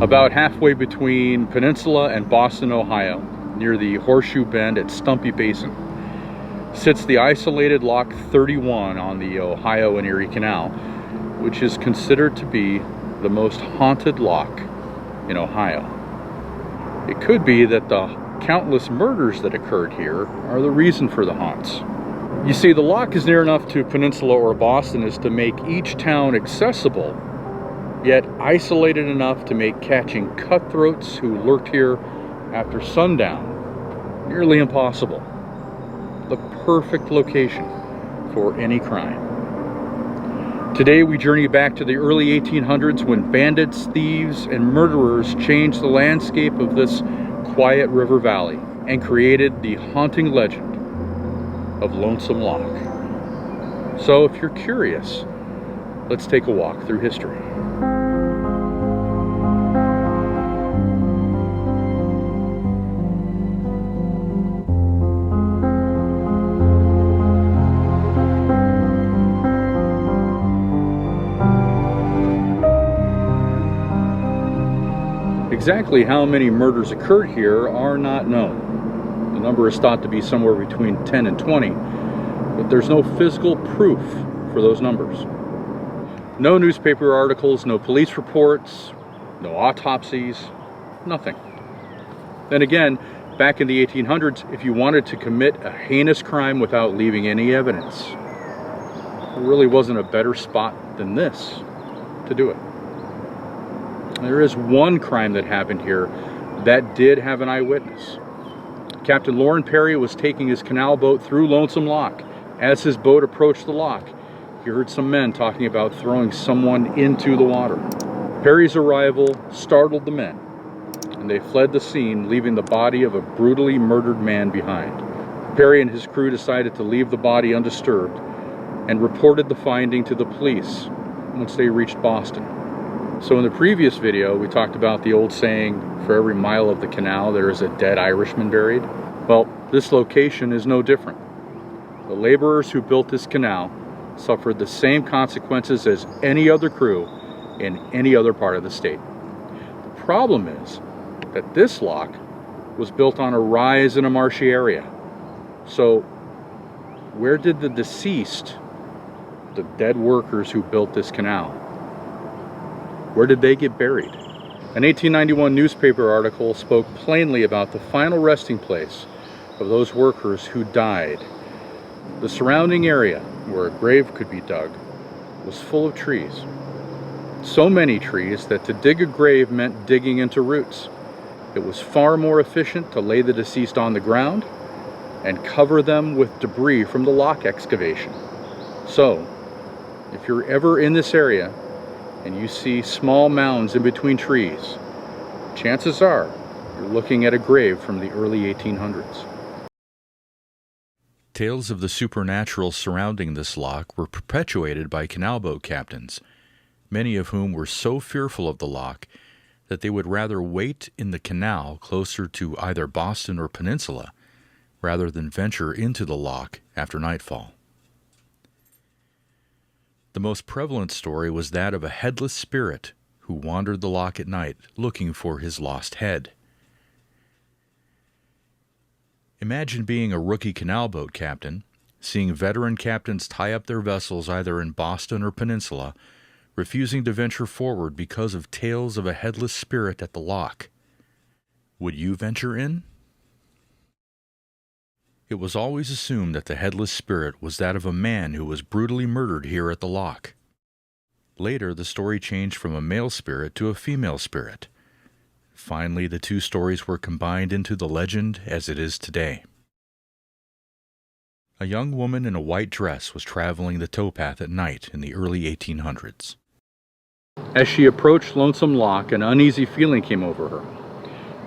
About halfway between Peninsula and Boston, Ohio, near the Horseshoe Bend at Stumpy Basin, sits the isolated Lock 31 on the Ohio and Erie Canal, which is considered to be the most haunted lock in Ohio. It could be that the countless murders that occurred here are the reason for the haunts. You see, the lock is near enough to Peninsula or Boston as to make each town accessible, yet isolated enough to make catching cutthroats who lurked here after sundown nearly impossible. The perfect location for any crime. Today we journey back to the early 1800s when bandits, thieves, and murderers changed the landscape of this quiet river valley and created the haunting legend of Lonesome Lock. So if you're curious, let's take a walk through history. Exactly how many murders occurred here are not known. The number is thought to be somewhere between 10 and 20, but there's no physical proof for those numbers. No newspaper articles, no police reports, no autopsies, nothing. Then again, back in the 1800s, if you wanted to commit a heinous crime without leaving any evidence, there really wasn't a better spot than this to do it. There is one crime that happened here that did have an eyewitness. Captain Loren Perry was taking his canal boat through Lonesome Lock. As his boat approached the lock, he heard some men talking about throwing someone into the water. Perry's arrival startled the men, and they fled the scene, leaving the body of a brutally murdered man behind. Perry and his crew decided to leave the body undisturbed and reported the finding to the police once they reached Boston. So in the previous video, we talked about the old saying, for every mile of the canal, there is a dead Irishman buried. Well, this location is no different. The laborers who built this canal suffered the same consequences as any other crew in any other part of the state. The problem is that this lock was built on a rise in a marshy area. So where did the deceased, the dead workers who built this canal, where did they get buried? An 1891 newspaper article spoke plainly about the final resting place of those workers who died. The surrounding area, where a grave could be dug, was full of trees. So many trees that to dig a grave meant digging into roots. It was far more efficient to lay the deceased on the ground and cover them with debris from the lock excavation. So, if you're ever in this area and you see small mounds in between trees, chances are you're looking at a grave from the early 1800s. Tales of the supernatural surrounding this lock were perpetuated by canal boat captains, many of whom were so fearful of the lock that they would rather wait in the canal closer to either Boston or Peninsula rather than venture into the lock after nightfall. The most prevalent story was that of a headless spirit who wandered the lock at night looking for his lost head. Imagine being a rookie canal boat captain, seeing veteran captains tie up their vessels either in Boston or Peninsula, refusing to venture forward because of tales of a headless spirit at the lock. Would you venture in? It was always assumed that the headless spirit was that of a man who was brutally murdered here at the lock. Later, the story changed from a male spirit to a female spirit. Finally, the two stories were combined into the legend as it is today. A young woman in a white dress was traveling the towpath at night in the early 1800s. As she approached Lonesome Lock, an uneasy feeling came over her.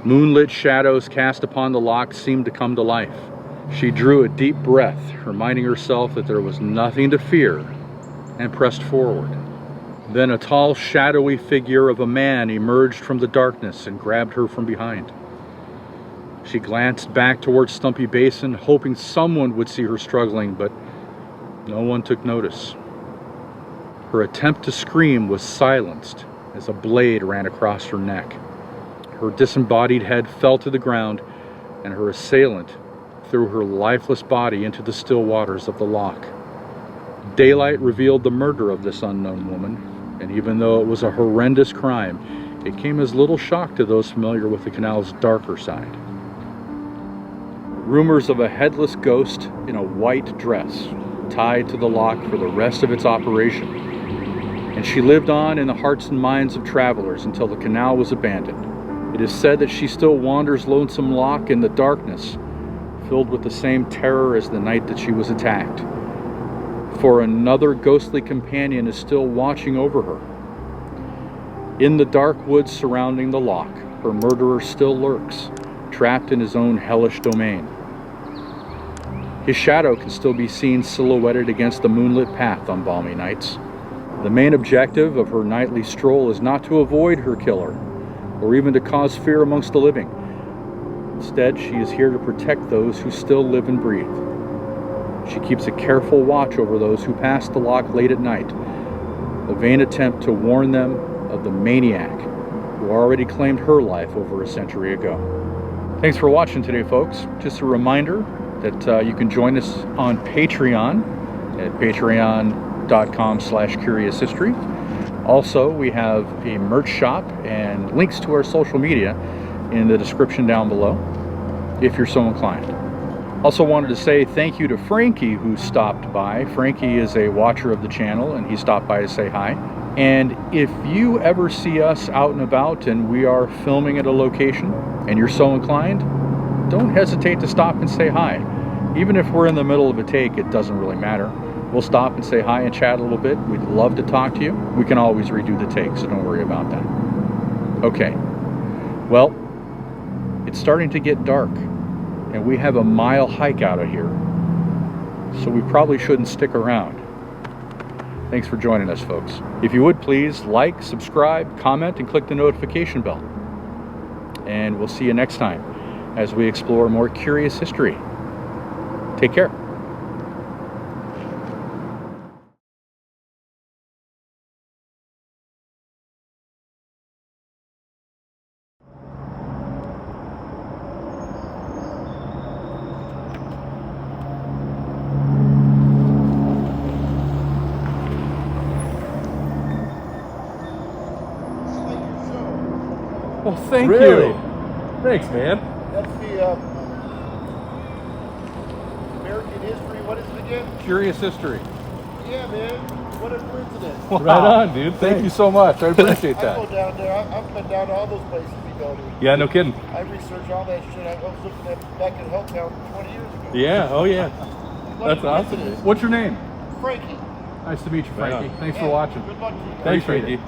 Moonlit shadows cast upon the lock seemed to come to life. She drew a deep breath, reminding herself that there was nothing to fear, and pressed forward. Then a tall, shadowy figure of a man emerged from the darkness and grabbed her from behind. She glanced back towards Stumpy Basin, hoping someone would see her struggling, but no one took notice. Her attempt to scream was silenced as a blade ran across her neck. Her disembodied head fell to the ground, and her assailant threw her lifeless body into the still waters of the loch. Daylight revealed the murder of this unknown woman, and even though it was a horrendous crime, it came as little shock to those familiar with the canal's darker side. Rumors of a headless ghost in a white dress tied to the loch for the rest of its operation, and she lived on in the hearts and minds of travelers until the canal was abandoned. It is said that she still wanders Lonesome Loch in the darkness, filled with the same terror as the night that she was attacked. For another ghostly companion is still watching over her. In the dark woods surrounding the loch, her murderer still lurks, trapped in his own hellish domain. His shadow can still be seen silhouetted against the moonlit path on balmy nights. The main objective of her nightly stroll is not to avoid her killer, or even to cause fear amongst the living. Instead, she is here to protect those who still live and breathe. She keeps a careful watch over those who pass the loch late at night, a vain attempt to warn them of the maniac who already claimed her life over a century ago. Thanks for watching today, folks. Just a reminder that you can join us on Patreon at patreon.com/curioushistory. Also, we have a merch shop and links to our social media in the description down below, if you're so inclined. Also wanted to say thank you to Frankie, who stopped by. Frankie is a watcher of the channel, and he stopped by to say hi. And if you ever see us out and about and we are filming at a location and you're so inclined, don't hesitate to stop and say hi. Even if we're in the middle of a take, it doesn't really matter. We'll stop and say hi and chat a little bit. We'd love to talk to you. We can always redo the take, so don't worry about that. Okay, well, it's starting to get dark, and we have a mile hike out of here, so we probably shouldn't stick around. Thanks for joining us, folks. If you would please like, subscribe, comment, and click the notification bell. And we'll see you next time as we explore more curious history. Take care. Well, thank Really? you. Thanks, man. That's the American history. What is it again? Curious history. Yeah, man. What a coincidence. Wow. Right on, dude. Thank you Thanks. so much. I appreciate I that. go down there. I've been down to all those places you go to. Yeah, no kidding. I research all that shit. I was looking at back in Helltown 20 years ago. Yeah, oh yeah. What That's a awesome, coincidence. dude. What's your name? Frankie. Nice to meet you, Right Frankie. on. Thanks Yeah, for watching. Good luck to you guys. Thanks, Appreciate Frankie. it.